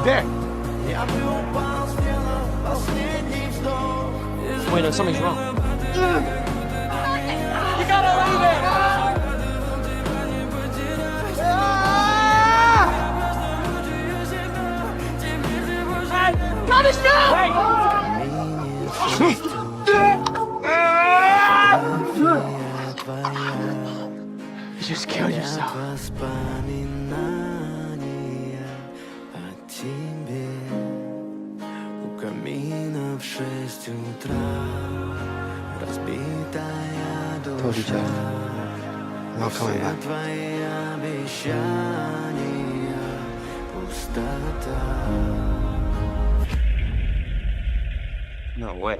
There. Wait, no, something's wrong. You gotta leave it! Punish You just killed yourself. Told you, Jeff. I'm not coming back. No way.